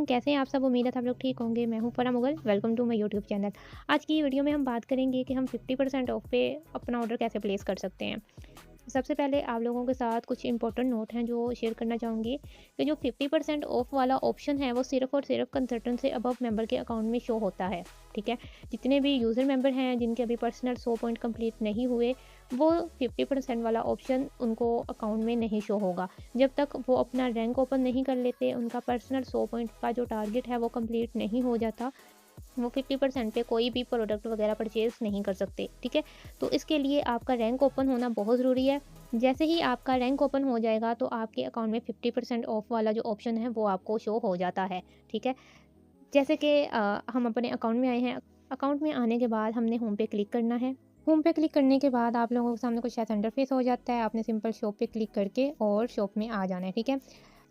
वालेकुम, कैसे हैं आप सब? उम्मीद है सब लोग ठीक होंगे। मैं हूँ Fara Mughal, welcome to my YouTube channel. आज की वीडियो में हम बात करेंगे कि हम 50% ऑफ पे अपना ऑर्डर कैसे प्लेस कर सकते हैं। सबसे पहले आप लोगों के साथ कुछ इंपॉर्टेंट नोट हैं जो शेयर करना चाहूँगी कि जो 50% ऑफ वाला ऑप्शन है वो सिर्फ़ और सिर्फ़ कंसल्टेंट से अबव मेंबर के अकाउंट में शो होता है, ठीक है? जितने भी यूज़र मेंबर हैं जिनके अभी पर्सनल 100 पॉइंट कंप्लीट नहीं हुए, वो 50% वाला ऑप्शन उनको अकाउंट में नहीं शो होगा। जब तक वो अपना रैंक ओपन नहीं कर लेते, उनका पर्सनल 100 पॉइंट का जो टारगेट है वो कंप्लीट नहीं हो जाता, वो 50% पे कोई भी प्रोडक्ट वगैरह परचेज़ नहीं कर सकते, ठीक है? तो इसके लिए आपका रैंक ओपन होना बहुत ज़रूरी है। जैसे ही आपका रैंक ओपन हो जाएगा तो आपके अकाउंट में 50% ऑफ वाला जो ऑप्शन है वो आपको शो हो जाता है, ठीक है? जैसे कि हम अपने अकाउंट में आए हैं, अकाउंट में आने के बाद हमने होम पे क्लिक करना है। होम पे क्लिक करने के बाद आप लोगों के सामने कुछ ऐसा इंटरफेस हो जाता है, आपने सिंपल शॉप पे क्लिक करके और शॉप में आ जाना है, ठीक है?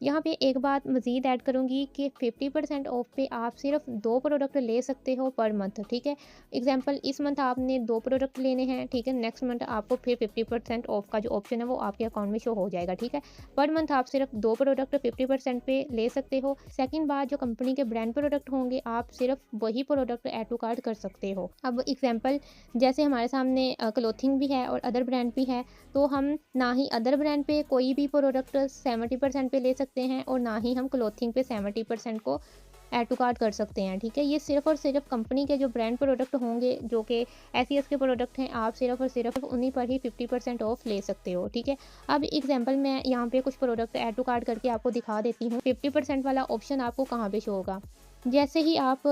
यहाँ पे एक बात मज़ीद ऐड करूँगी कि 50% ऑफ पे आप सिर्फ 2 प्रोडक्ट ले सकते हो पर मंथ, ठीक है? एग्ज़ाम्पल इस मंथ आपने 2 प्रोडक्ट लेने हैं, ठीक है? नेक्स्ट मंथ आपको फिर 50% ऑफ का जो ऑप्शन है वो आपके अकाउंट में शो हो जाएगा, ठीक है? पर मंथ आप सिर्फ 2 प्रोडक्ट 50% पे ले सकते हो। सेकंड बात, जो कंपनी के ब्रांड प्रोडक्ट होंगे आप सिर्फ वही प्रोडक्ट ऐड टू कार्ट कर सकते हो। अब एग्ज़ाम्पल जैसे हमारे सामने क्लॉथिंग भी है और अदर ब्रांड भी है, तो हम ना ही अदर ब्रांड पे कोई भी प्रोडक्ट 70% पे ले सकते हैं और ना ही हम क्लॉथिंग पे 70% को ऐड टू कार्ट कर सकते हैं, ठीक है? ये सिर्फ़ और सिर्फ़ कंपनी के जो ब्रांड प्रोडक्ट होंगे, जो कि एसीएस के प्रोडक्ट हैं, आप सिर्फ़ और सिर्फ़ उन्हीं पर ही 50% ऑफ ले सकते हो, ठीक है? अब एग्ज़ाम्पल मैं यहाँ पे कुछ प्रोडक्ट ऐड टू कार्ट करके आपको दिखा देती हूँ। 50% वाला ऑप्शन आपको कहाँ पे शो होगा? जैसे ही आप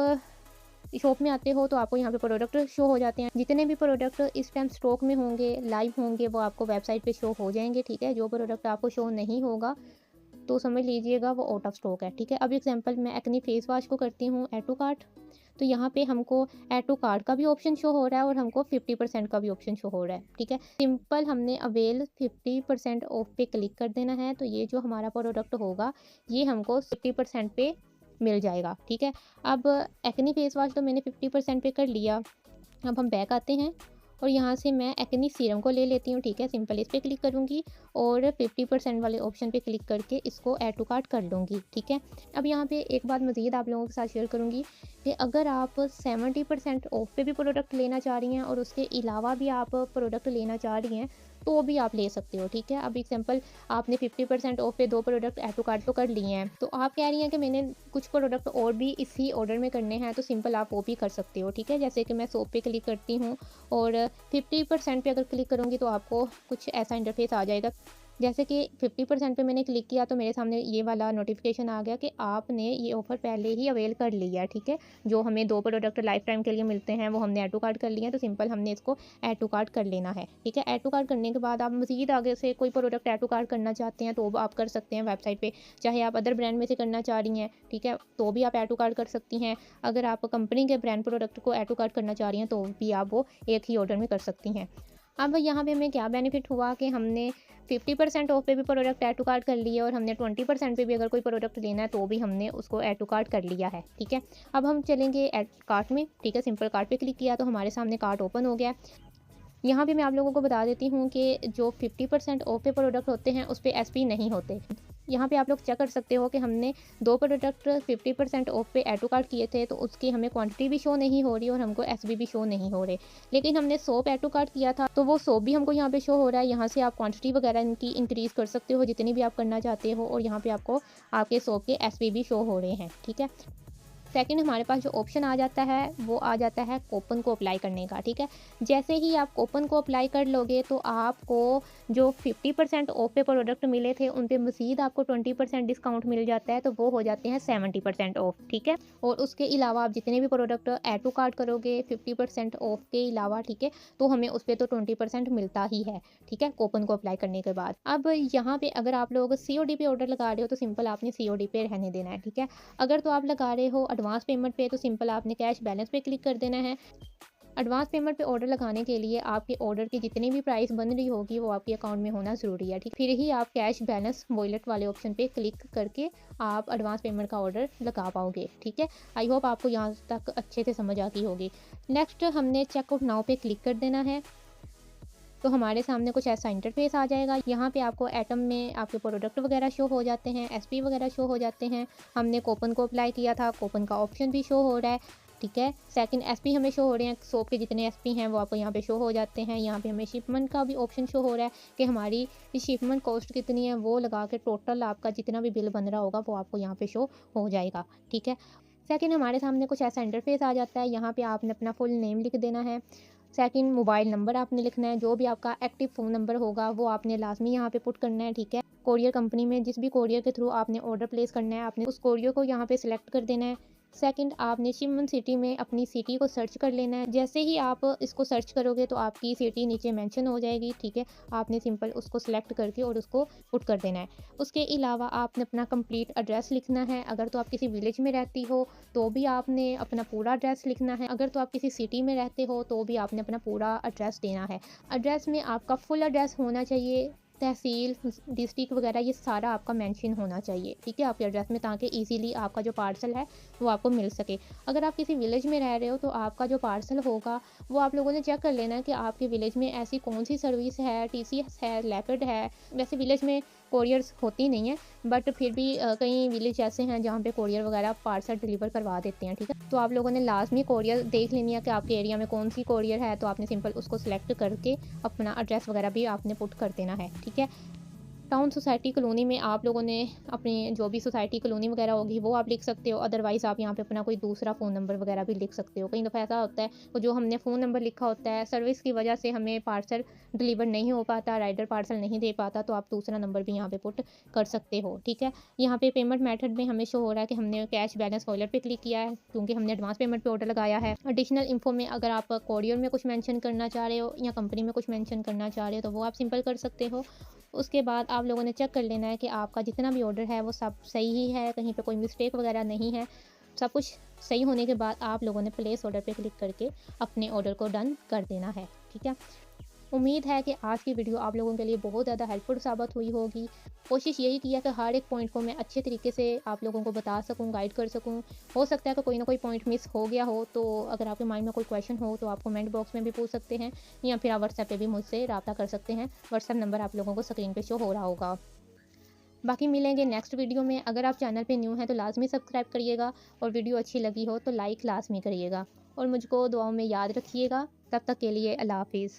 शॉप में आते हो तो आपको यहाँ पे प्रोडक्ट शो हो जाते हैं। जितने भी प्रोडक्ट इस टाइम स्टॉक में होंगे, लाइव होंगे, वो आपको वेबसाइट पे शो हो जाएँगे, ठीक है? जो प्रोडक्ट आपको शो नहीं होगा तो समझ लीजिएगा वो आउट ऑफ स्टॉक है, ठीक है? अब एग्जांपल मैं एक्ने फेस वॉश को करती हूँ ऐड टू कार्ट, तो यहाँ पे हमको ऐड टू कार्ट का भी ऑप्शन शो हो रहा है और हमको 50% का भी ऑप्शन शो हो रहा है, ठीक है? सिंपल हमने अवेल 50% ऑफ पे क्लिक कर देना है, तो ये जो हमारा प्रोडक्ट होगा ये हमको 50% पे मिल जाएगा, ठीक है? अब एक्ने फेस वॉश तो मैंने 50% पे कर लिया। अब हम बैक आते हैं और यहाँ से मैं एक्ने सीरम को ले लेती हूँ, ठीक है? सिंपल इस पे क्लिक करूँगी और 50% वाले ऑप्शन पे क्लिक करके इसको ऐड टू कार्ट कर लूँगी, ठीक है? अब यहाँ पे एक बात मज़ीद आप लोगों के साथ शेयर करूँगी कि अगर आप 70% ऑफ पे भी प्रोडक्ट लेना चाह रही हैं और उसके अलावा भी आप प्रोडक्ट लेना चाह रही हैं, तो भी आप ले सकते हो, ठीक है? अब एग्जांपल आपने 50% ऑफ पे 2 प्रोडक्ट ऐड टू कार्ट तो कर लिए हैं, तो आप कह रही हैं कि मैंने कुछ प्रोडक्ट और भी इसी ऑर्डर में करने हैं, तो सिंपल आप वो भी कर सकते हो, ठीक है? जैसे कि मैं सोप पे क्लिक करती हूँ और 50% पे अगर क्लिक करूँगी तो आपको कुछ ऐसा इंटरफेस आ जाएगा। जैसे कि 50% पे मैंने क्लिक किया तो मेरे सामने ये वाला नोटिफिकेशन आ गया कि आपने ये ऑफ़र पहले ही अवेल कर लिया है, ठीक है? जो हमें 2 प्रोडक्ट लाइफ टाइम के लिए मिलते हैं वो हमने ऐड टू कार्ट कर लिए हैं, तो सिंपल हमने इसको ऐड टू कार्ट कर लेना है, ठीक है? ऐड टू कार्ट करने के बाद आप मज़ीद आगे से कोई प्रोडक्ट ऐड टू कार्ट करना चाहते हैं तो वो आप कर सकते हैं वेबसाइट पे। चाहे आप अदर ब्रांड में से करना चाह रही हैं, ठीक है? तो भी आप ऐड टू कार्ट कर सकती हैं। अगर आप कंपनी के ब्रांड प्रोडक्ट को ऐड टू कार्ट करना चाह रही हैं तो भी आप वो एक ही ऑर्डर में कर सकती हैं। अब यहाँ पे हमें क्या बेनिफिट हुआ कि हमने 50% ऑफ पे भी प्रोडक्ट ऐड टू कार्ट कर लिया और हमने 20% पे भी अगर कोई प्रोडक्ट लेना है तो भी हमने उसको ऐड टू कार्ट कर लिया है, ठीक है? अब हम चलेंगे ऐड कार्ट में, ठीक है? सिंपल कार्ट पे क्लिक किया तो हमारे सामने कार्ट ओपन हो गया। यहाँ पे मैं आप लोगों को बता देती हूँ कि जो 50% ऑफ पे प्रोडक्ट होते हैं उस पे एसपी नहीं होते। यहाँ पे आप लोग चेक कर सकते हो कि हमने 2 प्रोडक्ट 50% ऑफ पे ऐड टू कार्ट किए थे, तो उसकी हमें क्वांटिटी भी शो नहीं हो रही और हमको एसपी भी शो नहीं हो रहे। लेकिन हमने सोप ऐड टू कार्ट किया था तो वो सोप भी हमको यहाँ पे शो हो रहा है। यहाँ से आप क्वांटिटी वगैरह इनकी इंक्रीज़ कर सकते हो जितनी भी आप करना चाहते हो और यहाँ पे आपको आपके सोप के एसपी भी शो हो रहे हैं, ठीक है? सेकंड हमारे पास जो ऑप्शन आ जाता है वो आ जाता है कूपन को अप्लाई करने का, ठीक है? जैसे ही आप कूपन को अप्लाई कर लोगे तो आपको जो 50% ऑफ पे प्रोडक्ट मिले थे उन पे मज़ीद आपको 20% डिस्काउंट मिल जाता है, तो वो हो जाते हैं 70% ऑफ, ठीक है? और उसके अलावा आप जितने भी प्रोडक्ट ऐड टू कार्ट करोगे 50% ऑफ के अलावा, ठीक है? तो हमें उस पे तो 20% मिलता ही है, ठीक है? कूपन को अप्लाई करने के बाद। अब यहाँ पे अगर आप लोग सीओडी पे ऑर्डर लगा रहे हो तो सिंपल आपने सीओडी पे रहने देना है, ठीक है? अगर तो आप लगा रहे हो एडवांस पेमेंट पे तो सिंपल आपने कैश बैलेंस पे क्लिक कर देना है। एडवांस पेमेंट पे ऑर्डर लगाने के लिए आपके ऑर्डर की जितनी भी प्राइस बन रही होगी वो आपके अकाउंट में होना ज़रूरी है, ठीक? फिर ही आप कैश बैलेंस वॉलेट वाले ऑप्शन पे क्लिक करके आप एडवांस पेमेंट का ऑर्डर लगा पाओगे, ठीक है? आई होप आपको यहाँ तक अच्छे से समझ आ गई होगी। नेक्स्ट हमने चेकआउट नाउ पे क्लिक कर देना है। तो हमारे सामने कुछ ऐसा इंटरफेस आ जाएगा। यहाँ पे आपको एटम में आपके प्रोडक्ट वगैरह शो हो जाते हैं, एसपी वगैरह शो हो जाते हैं। हमने कूपन को अप्लाई किया था, कूपन का ऑप्शन भी शो हो रहा है, ठीक है। सेकंड एसपी हमें शो हो रहे हैं, सोप के जितने एसपी हैं वो आपको यहाँ पे शो हो जाते हैं। यहाँ पे हमें शिपमेंट का भी ऑप्शन शो हो रहा है कि हमारी शिपमेंट कॉस्ट कितनी है, वो लगा के टोटल आपका जितना भी बिल बन रहा होगा वो आपको यहाँ पे शो हो जाएगा, ठीक है। सेकंड हमारे सामने कुछ ऐसा इंटरफेस आ जाता है। यहाँ पे आपने अपना फुल नेम लिख देना है। सेकंड मोबाइल नंबर आपने लिखना है, जो भी आपका एक्टिव फ़ोन नंबर होगा वो आपने लाजमी यहाँ पे पुट करना है, ठीक है। कोरियर कंपनी में जिस भी कोरियर के थ्रू आपने ऑर्डर प्लेस करना है, आपने उस कोरियर को यहाँ पे सिलेक्ट कर देना है। सेकंड आपने शिमन सिटी में अपनी सिटी को सर्च कर लेना है। जैसे ही आप इसको सर्च करोगे तो आपकी सिटी नीचे मेंशन हो जाएगी, ठीक है। आपने सिंपल उसको सिलेक्ट करके और उसको पुट कर देना है। उसके अलावा आपने अपना कंप्लीट एड्रेस लिखना है। अगर तो आप किसी विलेज में रहती हो तो भी आपने अपना पूरा एड्रेस लिखना है। अगर तो आप किसी सिटी में रहते हो तो भी आपने अपना पूरा एड्रेस देना है। एड्रेस में आपका फुल एड्रेस होना चाहिए, तहसील, डिस्ट्रिक्ट वगैरह ये सारा आपका मेंशन होना चाहिए, ठीक है, आपके एड्रेस में, ताकि इजीली आपका जो पार्सल है वो आपको मिल सके। अगर आप किसी विलेज में रह रहे हो तो आपका जो पार्सल होगा वो आप लोगों ने चेक कर लेना है कि आपके विलेज में ऐसी कौन सी सर्विस है, टीसीएस है, लैपिड है। वैसे विलेज में कोरियर्स होती नहीं है, बट फिर भी कई विलेज ऐसे हैं जहाँ पे कोरियर वगैरह पार्सल डिलीवर करवा देते हैं, ठीक है। तो आप लोगों ने लाजमी कोरियर देख लेनी है कि आपके एरिया में कौन सी कोरियर है, तो आपने सिंपल उसको सिलेक्ट करके अपना एड्रेस वगैरह भी आपने पुट कर देना है, ठीक है। टाउन सोसाइटी कॉलोनी में आप लोगों ने अपनी जो भी सोसाइटी कॉलोनी वगैरह होगी वो आप लिख सकते हो। अदरवाइज़ आप यहाँ पे अपना कोई दूसरा फ़ोन नंबर वगैरह भी लिख सकते हो। कई दफ़ा ऐसा होता है वो जो हमने फ़ोन नंबर लिखा होता है, सर्विस की वजह से हमें पार्सल डिलीवर नहीं हो पाता, राइडर पार्सल नहीं दे पाता, तो आप दूसरा नंबर भी यहाँ पे पुट कर सकते हो, ठीक है। यहाँ पे पेमेंट मेथड में हमें शो हो रहा है कि हमने कैश बैलेंस वॉलेट पे क्लिक किया है क्योंकि हमने एडवांस पेमेंट पे ऑर्डर लगाया है। एडिशनल इन्फो में अगर आप कोरियर में कुछ मेंशन करना चाह रहे हो या कंपनी में कुछ मेंशन करना चाह रहे हो तो वो आप सिंपल कर सकते हो। उसके बाद आप लोगों ने चेक कर लेना है कि आपका जितना भी ऑर्डर है वो सब सही ही है, कहीं पे कोई मिस्टेक वगैरह नहीं है। सब कुछ सही होने के बाद आप लोगों ने प्लेस ऑर्डर पे क्लिक करके अपने ऑर्डर को डन कर देना है, ठीक है। उम्मीद है कि आज की वीडियो आप लोगों के लिए बहुत ज़्यादा हेल्पफुल साबित हुई होगी। कोशिश यही की है कि हर एक पॉइंट को मैं अच्छे तरीके से आप लोगों को बता सकूं, गाइड कर सकूं। हो सकता है कि कोई ना कोई पॉइंट मिस हो गया हो, तो अगर आपके माइंड में कोई क्वेश्चन हो तो आप कमेंट बॉक्स में भी पूछ सकते हैं या फिर आप व्हाट्सएप पे भी मुझसे रब्ता कर सकते हैं। व्हाट्सएप नंबर आप लोगों को स्क्रीन पे शो हो रहा होगा। बाकी मिलेंगे नेक्स्ट वीडियो में। अगर आप चैनल पे न्यू हैं तो लाजमी सब्सक्राइब करिएगा और वीडियो अच्छी लगी हो तो लाइक लाजमी करिएगा और मुझको दुआओं में याद रखिएगा। तब तक के लिए अल्लाह हाफिज़।